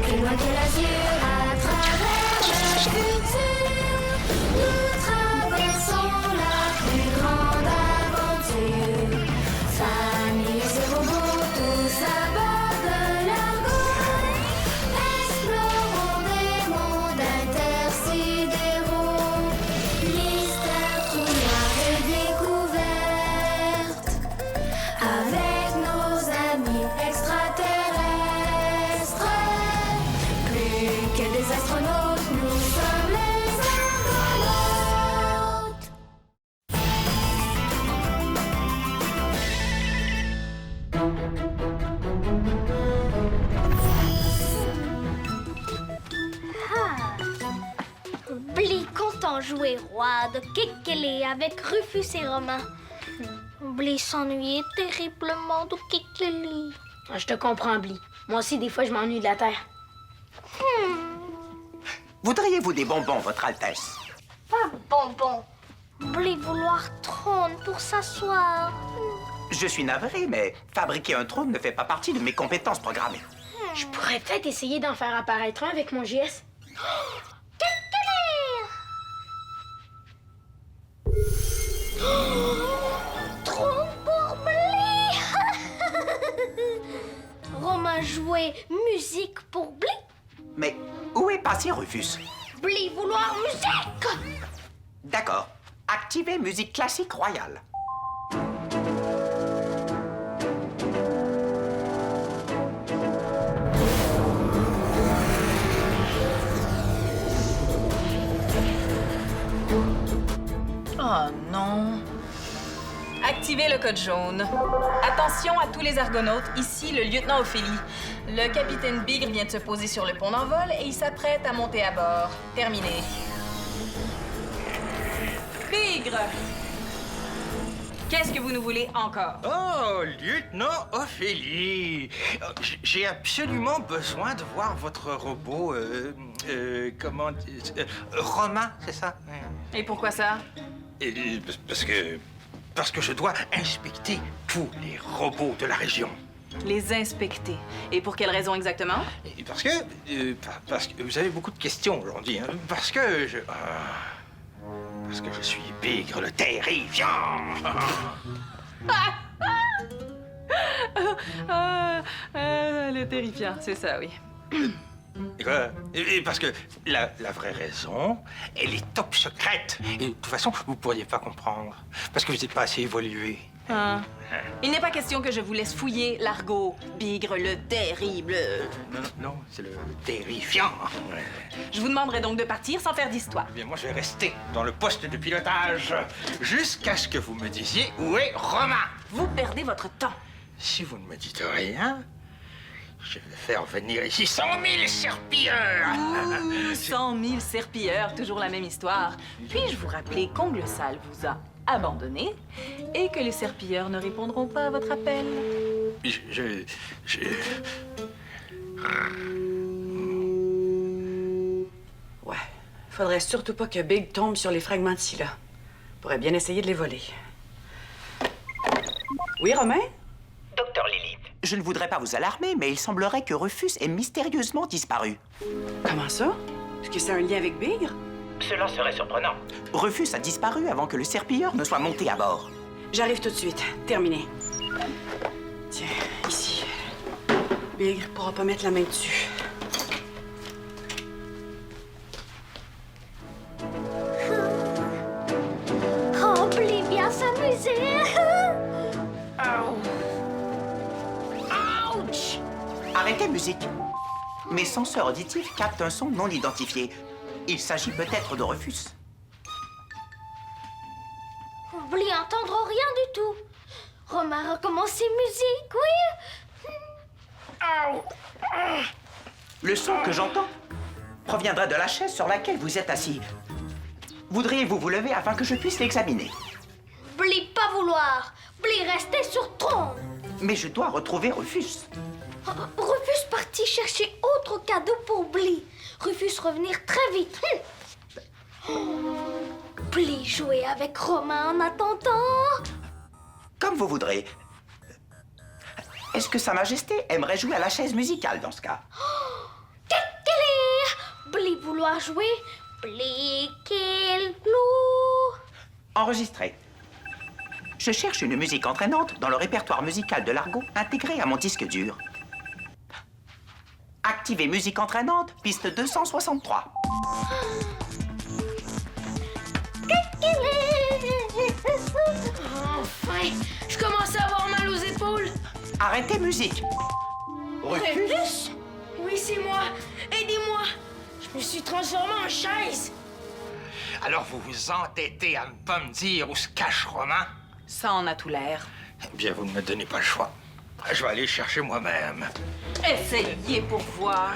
plus loin que l'azur, à travers le futur, nous traversons la plus grande aventure. Familles et robots, tous à bord de l'Argo, explorons des mondes intersidéraux, mystères, trous noirs et découvertes, avec nos amis extraterrestres. Plus que des astronautes, nous sommes les argonautes. Bli content jouer roi de Kekele avec Rufus et Romain. Bli s'ennuyait terriblement de Kekele. Je te comprends, Bli. Moi aussi, des fois, je m'ennuie de la Terre. Voudriez-vous des bonbons, Votre Altesse? Pas bonbon. Bli vouloir trône pour s'asseoir. Je suis navré, mais fabriquer un trône ne fait pas partie de mes compétences programmées. Je pourrais peut-être essayer d'en faire apparaître un avec mon GS. Trône pour Bli. Romain jouait musique pour Bli. Mais où est passé Rufus? Bli vouloir musique. D'accord. Activez musique classique royale. Oh non. Activez le code jaune. Attention à tous les argonautes, ici le lieutenant Ophélie. Le capitaine Bigre vient de se poser sur le pont d'envol et il s'apprête à monter à bord. Terminé. Bigre! Qu'est-ce que vous nous voulez encore? Oh, lieutenant Ophélie! J'ai absolument besoin de voir votre robot, Romain, c'est ça? Et pourquoi ça? Parce que je dois inspecter tous les robots de la région. Les inspecter. Et pour quelle raison exactement? Et parce que vous avez beaucoup de questions aujourd'hui, hein? Parce que je suis Bigre le terrifiant! Le terrifiant, c'est ça, oui. Et quoi? Et parce que la vraie raison, elle est top secrète. Et de toute façon, vous pourriez pas comprendre. Parce que vous n'êtes pas assez évolué. Ah. Il n'est pas question que je vous laisse fouiller l'argot, Bigre le terrible. Non, c'est le terrifiant. Je vous demanderai donc de partir sans faire d'histoire. Eh bien, moi, je vais rester dans le poste de pilotage jusqu'à ce que vous me disiez où est Romain. Vous perdez votre temps. Si vous ne me dites rien, je vais faire venir ici 100 000 serpilleurs. 100 000 serpilleurs, toujours la même histoire. Puis-je vous rappeler qu'Onglesal vous a abandonné et que les serpilleurs ne répondront pas à votre appel? Ouais. Faudrait surtout pas que Big tombe sur les fragments de Scylla. Pourrait bien essayer de les voler. Oui, Romain? Docteur Lily, je ne voudrais pas vous alarmer, mais il semblerait que Rufus ait mystérieusement disparu. Comment ça? Est-ce que c'est un lien avec Bigre? Cela serait surprenant. Rufus a disparu avant que le serpilleur ne soit monté à bord. J'arrive tout de suite. Terminé. Tiens, ici. Bigre pourra pas mettre la main dessus. Oh, Bli bien s'amuser. Ouch! Arrêtez, musique. Mes senseurs auditifs captent un son non identifié. Il s'agit peut-être de Rufus. Bli entendre rien du tout. Romain recommence ses musiques, oui. Le son que j'entends proviendra de la chaise sur laquelle vous êtes assis. Voudriez-vous vous lever afin que je puisse l'examiner? Bli pas vouloir. Bli rester sur trône. Mais je dois retrouver Rufus. Rufus parti chercher autre cadeau pour Bli. Rufus revenir très vite. Bli jouer avec Romain en attendant. Comme vous voudrez. Est-ce que Sa Majesté aimerait jouer à la chaise musicale dans ce cas? Kekele! Blé vouloir jouer. Blé quel loup. Enregistré. Je cherche une musique entraînante dans le répertoire musical de l'argot intégré à mon disque dur. Activez musique entraînante, piste 263. Enfin, je commence à avoir mal aux épaules. Arrêtez musique. Rufus. Oui, c'est moi. Aidez-moi. Je me suis transformé en chaise. Alors vous vous entêtez à ne pas me dire où se cache Romain? Ça en a tout l'air. Eh bien, vous ne me donnez pas le choix. Je vais aller le chercher moi-même. Essayez pour voir.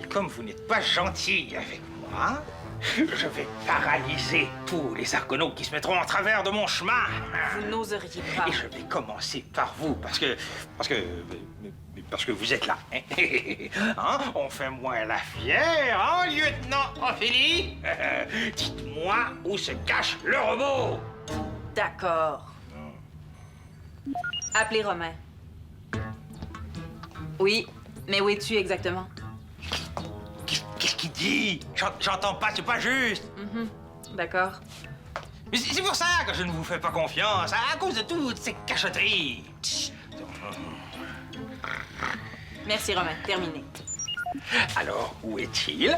Et comme vous n'êtes pas gentil avec moi, je vais paralyser tous les argonautes qui se mettront en travers de mon chemin. Vous n'oseriez pas. Et je vais commencer par vous, parce que vous êtes là. Hein? On fait moins la fière, hein, lieutenant Ophélie? Dites-moi où se cache le robot. D'accord. Appelez Romain. Oui, mais où es-tu exactement? Qu'est-ce qu'il dit? J'entends pas, c'est pas juste. D'accord. Mais c'est pour ça que je ne vous fais pas confiance, à cause de toutes ces cachotteries. Merci, Romain. Terminé. Alors, où est-il?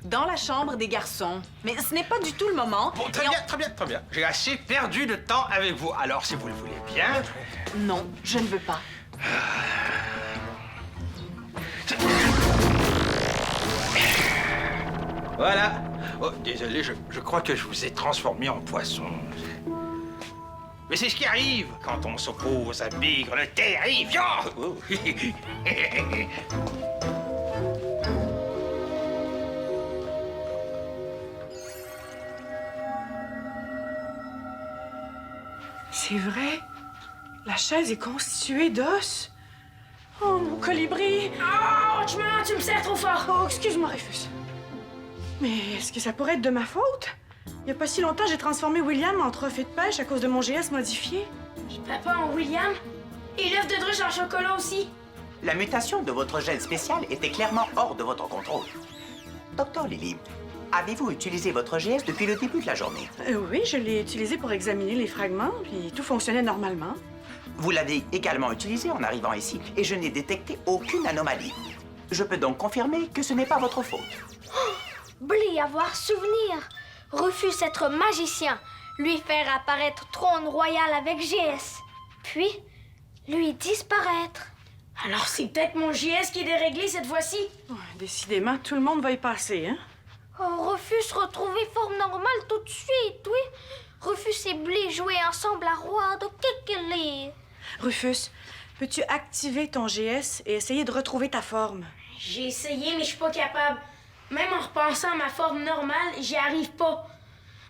Dans la chambre des garçons. Mais ce n'est pas du tout le moment. Bon, très Et bien, très bien, très bien. J'ai assez perdu de temps avec vous. Alors, si vous le voulez bien... Non, je ne veux pas. Voilà. Oh, désolé, je crois que je vous ai transformé en poisson. Mais c'est ce qui arrive quand on s'oppose à Bigre le Terrifiant. Oh. C'est vrai? La chaise est constituée d'os. Oh, mon colibri! Oh, tu me serres trop fort. Oh, excuse-moi, Rufus. Mais est-ce que ça pourrait être de ma faute? Il y a pas si longtemps, j'ai transformé William en trophée de pêche à cause de mon GS modifié. Papa en William. Et l'œuf de druche en chocolat aussi. La mutation de votre gène spécial était clairement hors de votre contrôle. Docteur Lily, avez-vous utilisé votre GS depuis le début de la journée? Oui, je l'ai utilisé pour examiner les fragments, puis tout fonctionnait normalement. Vous l'avez également utilisé en arrivant ici et je n'ai détecté aucune anomalie. Je peux donc confirmer que ce n'est pas votre faute. Blé avoir souvenir. Rufus être magicien. Lui faire apparaître trône royal avec GS. Puis, lui disparaître. Alors c'est peut-être mon GS qui est déréglé cette fois-ci. Ouais, décidément, tout le monde va y passer, hein? Oh, Rufus retrouver forme normale tout de suite, oui. Rufus et Blé jouer ensemble à roi de Kékélé. Rufus, peux-tu activer ton GS et essayer de retrouver ta forme? J'ai essayé, mais je suis pas capable. Même en repensant à ma forme normale, j'y arrive pas.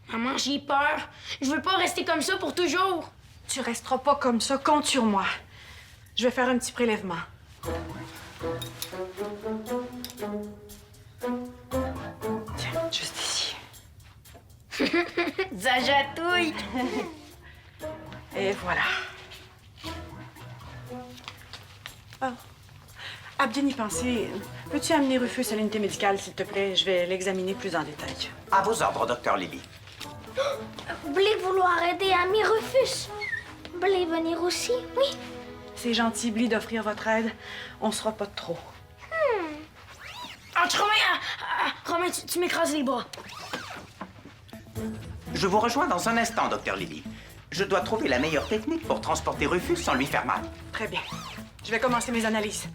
Maman, j'ai peur. Je veux pas rester comme ça pour toujours. Tu resteras pas comme ça, compte sur moi. Je vais faire un petit prélèvement. Tiens, juste ici. Ça chatouille. Et voilà. Ah. À bien y penser, peux-tu amener Rufus à l'unité médicale, s'il te plaît? Je vais l'examiner plus en détail. À vos ordres, Docteur Lily. Blé vouloir aider ami Rufus. Blé venir aussi, oui. C'est gentil, Bly, d'offrir votre aide. On sera pas de trop. Romain, tu m'écrases les bras. Je vous rejoins dans un instant, Docteur Lily. Je dois trouver la meilleure technique pour transporter Rufus sans lui faire mal. Très bien. Je vais commencer mes analyses.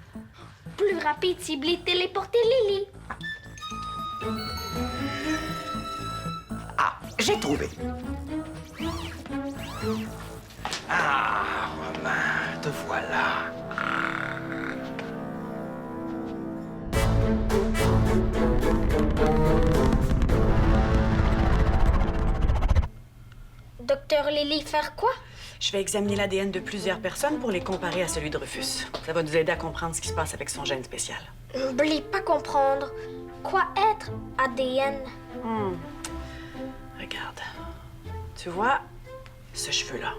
Plus rapide si Blé téléporter Lily. Ah, j'ai trouvé. Ah, Romain, te voilà. Docteur Lily faire quoi? Je vais examiner l'ADN de plusieurs personnes pour les comparer à celui de Rufus. Ça va nous aider à comprendre ce qui se passe avec son gène spécial. Blé pas comprendre. Quoi être ADN? Regarde. Tu vois, ce cheveu-là.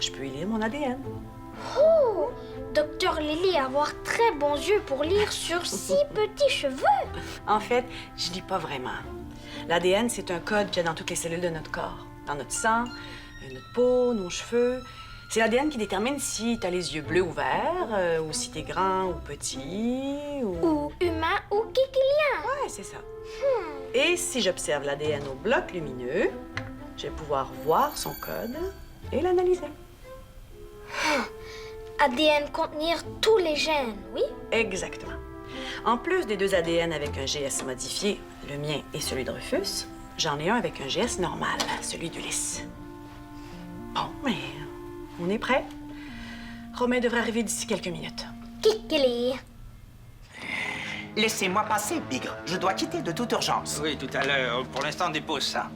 Je peux y lire mon ADN. Oh! Docteur Lily a avoir très bons yeux pour lire sur si petits cheveux. En fait, je lis pas vraiment. L'ADN, c'est un code qu'il y a dans toutes les cellules de notre corps. Dans notre sang, notre peau, nos cheveux. C'est l'ADN qui détermine si t'as les yeux bleus ou verts, ou si t'es grand ou petit, Ou humain ou kikilien. Ouais, c'est ça. Et si j'observe l'ADN au bloc lumineux, je vais pouvoir voir son code et l'analyser. ADN contenir tous les gènes, oui? Exactement. En plus des 2 ADN avec un GS modifié, le mien et celui de Rufus, j'en ai un avec un GS normal, celui d'Ulysse. Bon, mais on est prêt. Romain devrait arriver d'ici quelques minutes. Kikili. Laissez-moi passer, Bigre. Je dois quitter de toute urgence. Oui, tout à l'heure. Pour l'instant, dépose ça.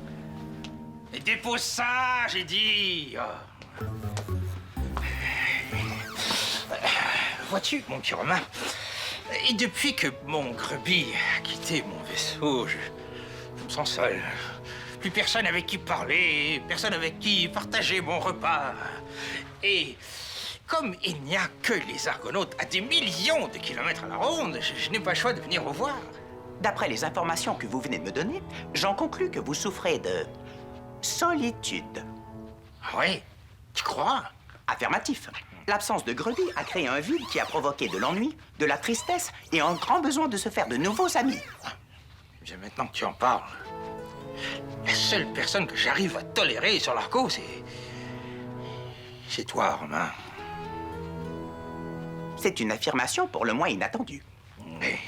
Et dépose ça, j'ai dit. Vois-tu, mon petit Romain, et depuis que mon Grubby a quitté mon vaisseau, je me sens seul. Plus personne avec qui parler, personne avec qui partager mon repas. Et comme il n'y a que les Argonautes à des millions de kilomètres à la ronde, je n'ai pas le choix de venir vous voir. D'après les informations que vous venez de me donner, j'en conclus que vous souffrez de solitude. Ah oui? Tu crois? Affirmatif. L'absence de Grubby a créé un vide qui a provoqué de l'ennui, de la tristesse et un grand besoin de se faire de nouveaux amis. Bien, maintenant que tu en parles, la seule personne que j'arrive à tolérer sur l'Argo, c'est toi, Romain. C'est une affirmation pour le moins inattendue. Mais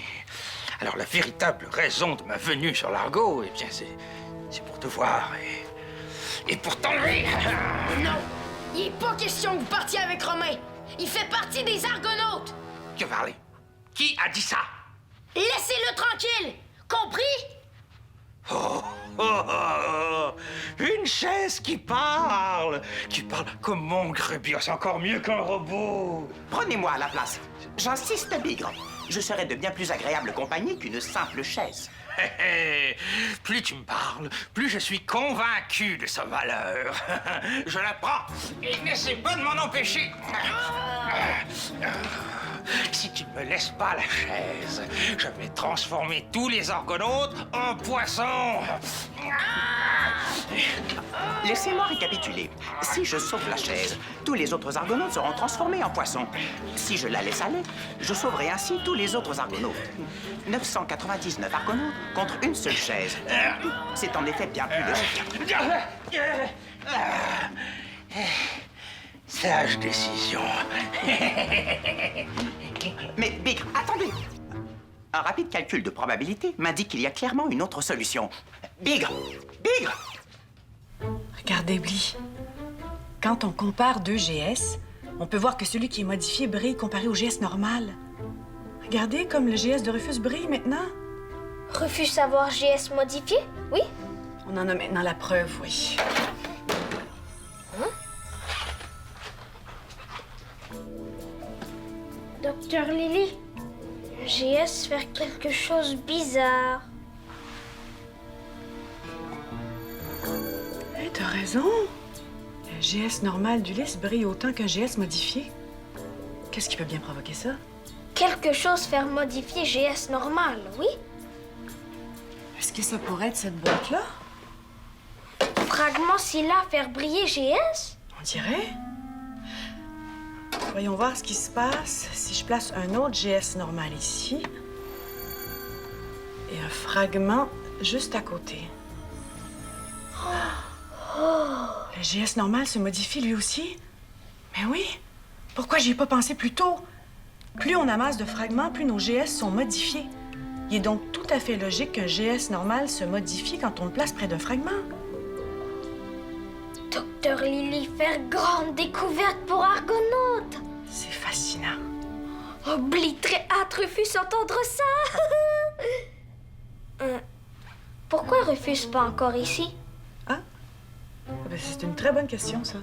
alors la véritable raison de ma venue sur l'Argo, eh bien, c'est pour te voir et pour t'enlever. Non! Il n'est pas question que vous partiez avec Romain. Il fait partie des Argonautes. Que parler? Qui a dit ça? Laissez-le tranquille. Compris? Oh, oh, oh, une chaise qui parle comme mon Grubby. C'est encore mieux qu'un robot. Prenez-moi à la place. J'insiste, Bigre. Je serai de bien plus agréable compagnie qu'une simple chaise. Plus tu me parles, plus je suis convaincu de sa valeur. Je la prends et n'essaie pas de m'en empêcher. Si tu ne me laisses pas la chaise, je vais transformer tous les Argonautes en poissons. Laissez-moi récapituler. Si je sauve la chaise, tous les autres Argonautes seront transformés en poissons. Si je la laisse aller, je sauverai ainsi tous les autres Argonautes. 999 Argonautes contre une seule chaise. C'est en effet bien plus logique. Sage décision. Mais Bigre, attendez! Un rapide calcul de probabilité m'indique qu'il y a clairement une autre solution. Bigre! Bigre! Regardez, Bly. Quand on compare 2 GS, on peut voir que celui qui est modifié brille comparé au GS normal. Regardez comme le GS de Rufus brille maintenant. Rufus avoir GS modifié, oui? On en a maintenant la preuve, oui. Docteur Lily, GS faire quelque chose bizarre. Hey, t'as raison. Le GS normal d'Ulysse brille autant qu'un GS modifié. Qu'est-ce qui peut bien provoquer ça? Quelque chose faire modifier GS normal, oui? Est-ce que ça pourrait être cette boîte-là? Fragment SILA faire briller GS? On dirait. Voyons voir ce qui se passe si je place un autre GS normal ici et un fragment juste à côté. Le GS normal se modifie lui aussi? Mais oui! Pourquoi j'y ai pas pensé plus tôt? Plus on amasse de fragments, plus nos GS sont modifiés. Il est donc tout à fait logique qu'un GS normal se modifie quand on le place près d'un fragment. Docteur Lily faire grande découverte pour Argonautes. C'est fascinant. Oublie très hâte Rufus entendre ça. Pourquoi Rufus pas encore ici? Ah? Ben, c'est une très bonne question, ça.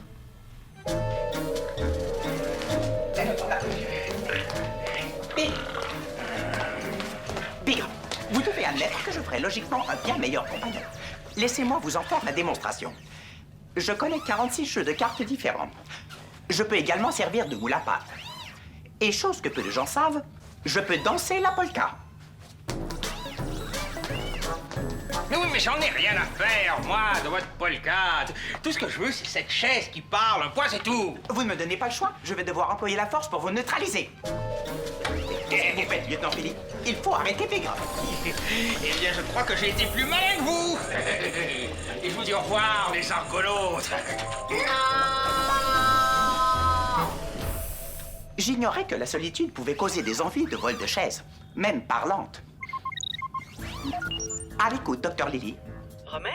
Bigre, vous devez admettre que je ferai logiquement un bien meilleur compagnon. Laissez-moi vous en faire la démonstration. Je connais 46 jeux de cartes différents. Je peux également servir de moule à pâte. Et chose que peu de gens savent, je peux danser la polka. Mais oui, mais j'en ai rien à faire, moi, de votre polka. Tout ce que je veux, c'est cette chaise qui parle, un point, c'est tout. Vous ne me donnez pas le choix. Je vais devoir employer la force pour vous neutraliser. Qu'est-ce que vous faites, lieutenant Philly? Il faut arrêter Bigre. Eh bien, je crois que j'ai été plus malin que vous. Et je vous dis au revoir, les argonautes. J'ignorais que la solitude pouvait causer des envies de vol de chaise, même parlantes. À l'écoute, Dr. Lily. Romain?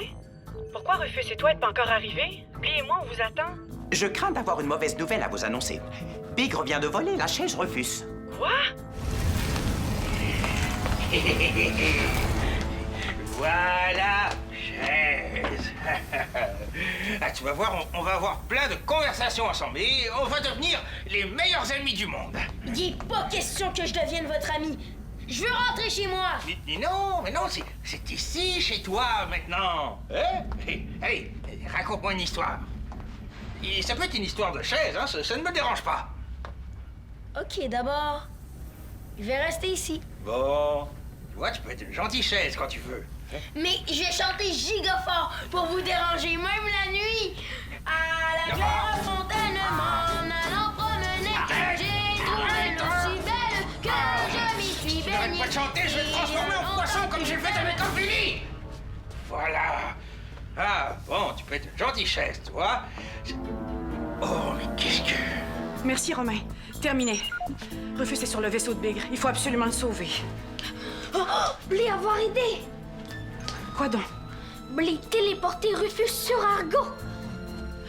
Pourquoi Rufus et toi n'êtes pas encore arrivés? Bly et moi, on vous attend. Je crains d'avoir une mauvaise nouvelle à vous annoncer. Bigre vient de voler la chaise Rufus. Quoi? Voilà, chaise. Ah, tu vas voir, on va avoir plein de conversations ensemble et on va devenir les meilleurs amis du monde. Il est pas question que je devienne votre ami. Je veux rentrer chez moi. Mais non, c'est ici, chez toi, maintenant. Hein? Allez, raconte-moi une histoire. Et ça peut être une histoire de chaise, hein, ça ne me dérange pas. Ok, d'abord, je vais rester ici. Bon, tu vois, tu peux être une gentille chaise quand tu veux. Mais je vais chanter giga fort pour vous déranger, même la nuit. À la claire fontaine, m'en allant promener, j'ai trouvé l'eau si belle que je m'y suis Si tu n'arrêtes baignée. pas de chanter, je vais te transformer en poisson comme j'ai fait avec Ophélie. Voilà. Ah, bon, tu peux être une gentille chaise, tu vois. Oh, mais qu'est-ce que... Merci, Romain. Terminé. Rufus est sur le vaisseau de Bigre. Il faut absolument le sauver. Bly avoir aidé. Quoi donc? Bly téléporter Rufus sur Argo.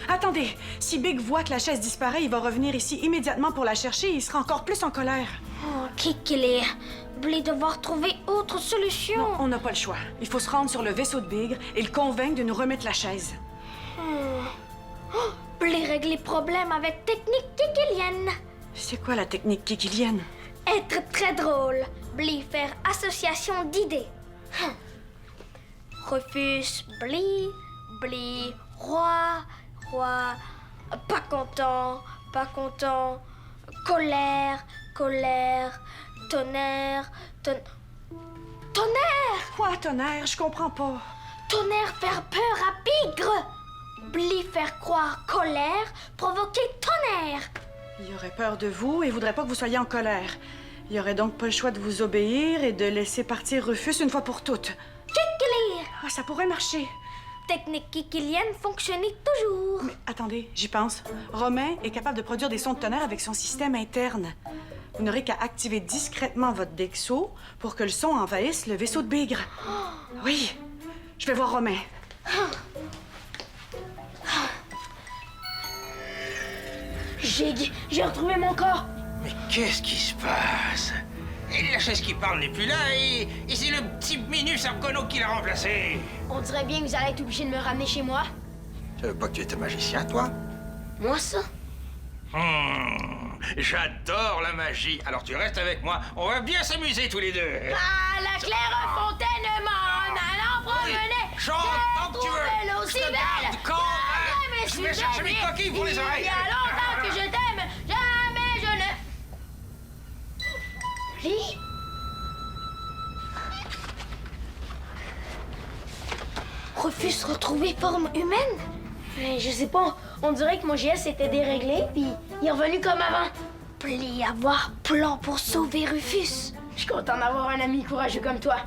Attendez, si Big voit que la chaise disparaît, il va revenir ici immédiatement pour la chercher et il sera encore plus en colère. Oh, qui qu'il est. Bly devoir trouver autre solution. Non, on n'a pas le choix. Il faut se rendre sur le vaisseau de Bigre et le convaincre de nous remettre la chaise. Bly régler problème avec technique kikilienne. C'est quoi la technique kikilienne? Être très drôle. Bly faire association d'idées. Rufus, Bly, Bly, roi, roi, pas content, colère, tonnerre, tonnerre, Quoi, tonnerre? Je comprends pas. tonnerre faire peur à Bigre. Bly faire croire colère, provoquer tonnerre. Il aurait peur de vous et voudrait pas que vous soyez en colère. Il aurait donc pas le choix de vous obéir et de laisser partir Rufus une fois pour toutes. Kikili. Ah, ça pourrait marcher. Technique kikilienne fonctionnait toujours. Mais attendez, j'y pense. Romain est capable de produire des sons de tonnerre avec son système interne. Vous n'aurez qu'à activer discrètement votre Dexo pour que le son envahisse le vaisseau de Bigre. Oui, je vais voir Romain. J'ai retrouvé mon corps. Mais qu'est-ce qui se passe? Et la chaise qui parle n'est plus là et c'est le petit Minus Argonaut qui l'a remplacé. On dirait bien que vous allez être obligé de me ramener chez moi. Tu veux pas que tu étais magicien, toi? Moi, ça? J'adore la magie. Alors tu restes avec moi. On va bien s'amuser tous les deux. À la claire fontaine, m'en allant promener. Chante tant que tu veux. J'ai l'eau si Je te belle. garde corps, hein. Jamais Je si vais chercher belle. mes coquilles pour les oreilles. Il y a longtemps que je t'aime. Jamais je ne... Bly? Rufus retrouver forme humaine? Je sais pas. On dirait que mon GS était déréglé, puis il est revenu comme avant. Bly avoir plan pour sauver Rufus. Je suis content d'avoir un ami courageux comme toi.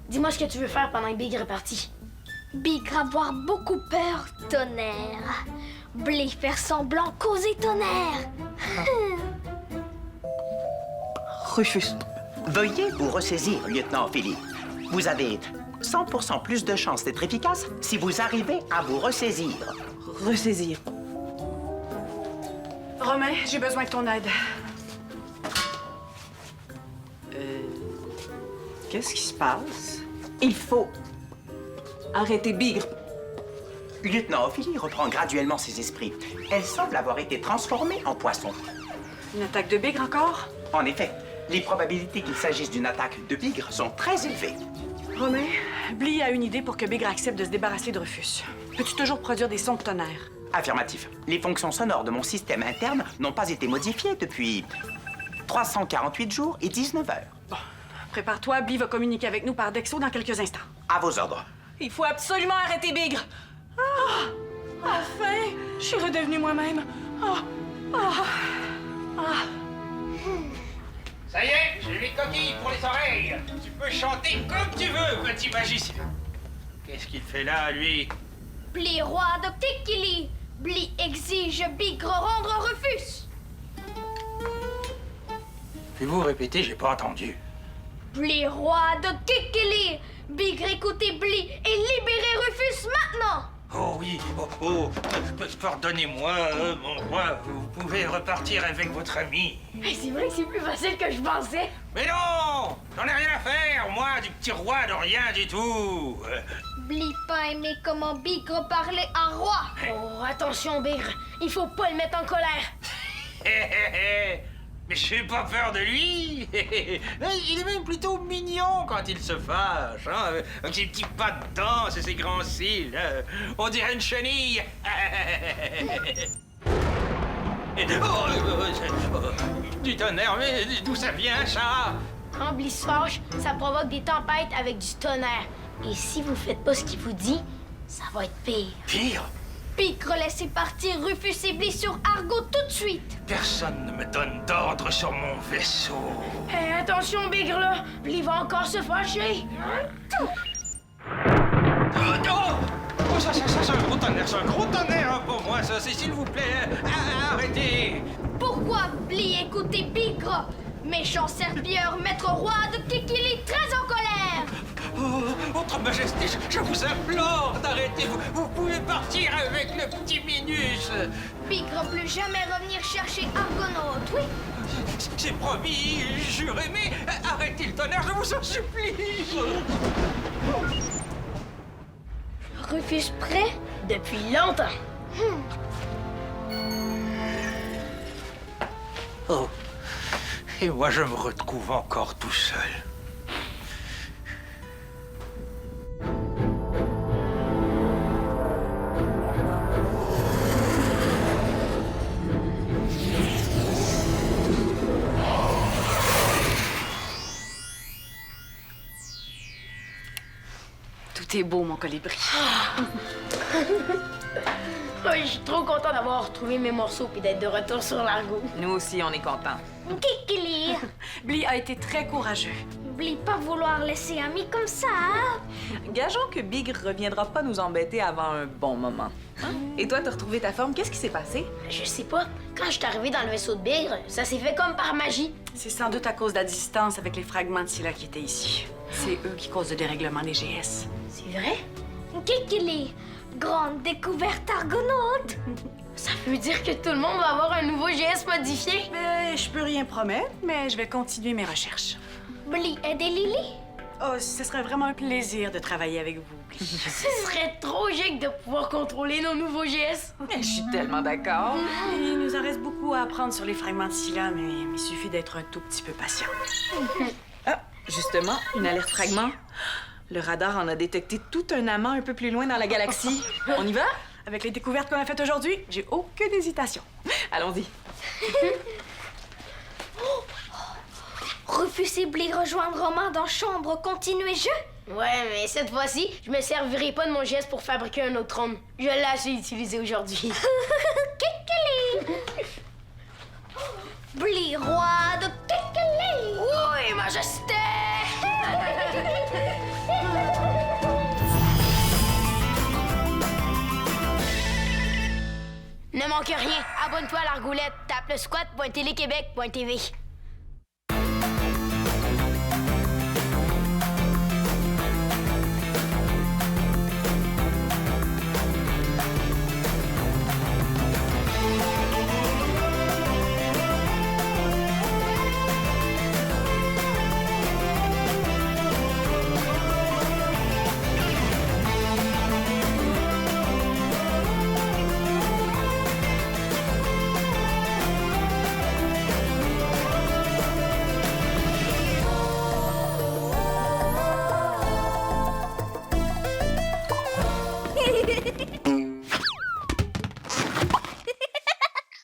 Dis-moi ce que tu veux faire pendant que Big est reparti. Bigre avoir beaucoup peur, tonnerre. Bly faire semblant causer tonnerre. Rufus. Veuillez vous ressaisir, lieutenant Ophélie. Vous avez 100% plus de chances d'être efficace si vous arrivez à vous ressaisir. Ressaisir. Romain, j'ai besoin de ton aide. Qu'est-ce qui se passe? Il faut arrêter Bigre. Lieutenant Ophélie reprend graduellement ses esprits. Elle semble avoir été transformée en poisson. Une attaque de Bigre encore? En effet, les probabilités qu'il s'agisse d'une attaque de Bigre sont très élevées. Romain, Bly a une idée pour que Bigre accepte de se débarrasser de Rufus. Peux-tu toujours produire des sons de tonnerre? Affirmatif. Les fonctions sonores de mon système interne n'ont pas été modifiées depuis 348 jours et 19 heures. Bon, prépare-toi, Bly va communiquer avec nous par Dexo dans quelques instants. À vos ordres. Il faut absolument arrêter Bigre. Ah! Enfin, je suis redevenue moi-même. Ça y est, j'ai les coquilles pour les oreilles. Tu peux chanter comme tu veux, petit magicien. Qu'est-ce qu'il fait là, lui? Bly, roi de Kikili. Bly exige Bigre rendre Rufus. Pouvez-vous répéter, j'ai pas entendu. Bly, roi de Kikili. Bigre, écoutez Bly et libérez Rufus maintenant. Oh oui, pardonnez-moi, mon roi, vous pouvez repartir avec votre ami. C'est vrai que c'est plus facile que je pensais. Mais non, j'en ai rien à faire, moi, du petit roi de rien du tout. Bly pas aimé comment Bigre parlait à roi. Oh, attention, Bigre. Il faut pas le mettre en colère. Mais j'ai pas peur de lui. Il est même plutôt mignon quand il se fâche, hein, avec ses petits pas de danse et ses grands cils. On dirait une chenille. Du tonnerre, mais d'où ça vient, ça? Quand Bly se fâche, ça provoque des tempêtes avec du tonnerre. Et si vous faites pas ce qu'il vous dit, ça va être pire. Pire, Bigre laissez partir Rufus et Bly sur Argo tout de suite. personne ne me donne d'ordre sur mon vaisseau. Attention, Bigre, là. Bly va encore se fâcher. Oh, ça, c'est un gros tonnerre pour moi, ça, c'est s'il vous plaît. Arrêtez. Pourquoi Bly écoutez Bigre? Méchant serpilleur, maître roi de Kikili, très en colère. Oh, votre majesté, je vous implore d'arrêter. Vous pouvez partir avec le petit Minus. Bigre plus jamais revenir chercher Argonaute, oui? C'est promis, juré, mais arrêtez le tonnerre, je vous en supplie. Rufus prêt? Depuis longtemps. Oh, et moi je me retrouve encore tout seul. Tout est beau, mon colibri. Oui, je suis trop content d'avoir retrouvé mes morceaux et d'être de retour sur l'Argo. Nous aussi, on est contents. Kikili. Bly a été très courageux. N'oublie pas vouloir laisser ami comme ça, hein? Gageons que Bigre reviendra pas nous embêter avant un bon moment. Hein? Et toi, t'as retrouvé ta forme, qu'est-ce qui s'est passé? Je sais pas. Quand je suis arrivé dans le vaisseau de Bigre, ça s'est fait comme par magie. C'est sans doute à cause de la distance avec les fragments de Scylla qui étaient ici. C'est eux qui causent le dérèglement des GS. C'est vrai? Kikili. Grande découverte Argonaute. Ça veut dire que tout le monde va avoir un nouveau GS modifié? Ben, je peux rien promettre, mais je vais continuer mes recherches. Bly aidez Lily. Oh, ce serait vraiment un plaisir de travailler avec vous, Bly. Ce serait trop giga de pouvoir contrôler nos nouveaux GS. Je suis tellement d'accord. Il nous en reste beaucoup à apprendre sur les fragments de Scylla, mais il suffit d'être un tout petit peu patient. Ah, justement, une alerte fragment. Le radar en a détecté tout un amas un peu plus loin dans la galaxie. On y va? Avec les découvertes qu'on a faites aujourd'hui, j'ai aucune hésitation. Allons-y. Rufus et Bly rejoindre Romain dans chambre, continuer jeu. Ouais, mais cette fois-ci, je me servirai pas de mon GS pour fabriquer un autre trône. Je l'ai assez utilisé aujourd'hui. Kikili. Bly, roi de Kikili. Oui, majesté! Ne manque rien, abonne-toi à l'Argoulette, tape le squat.téléquébec.tv.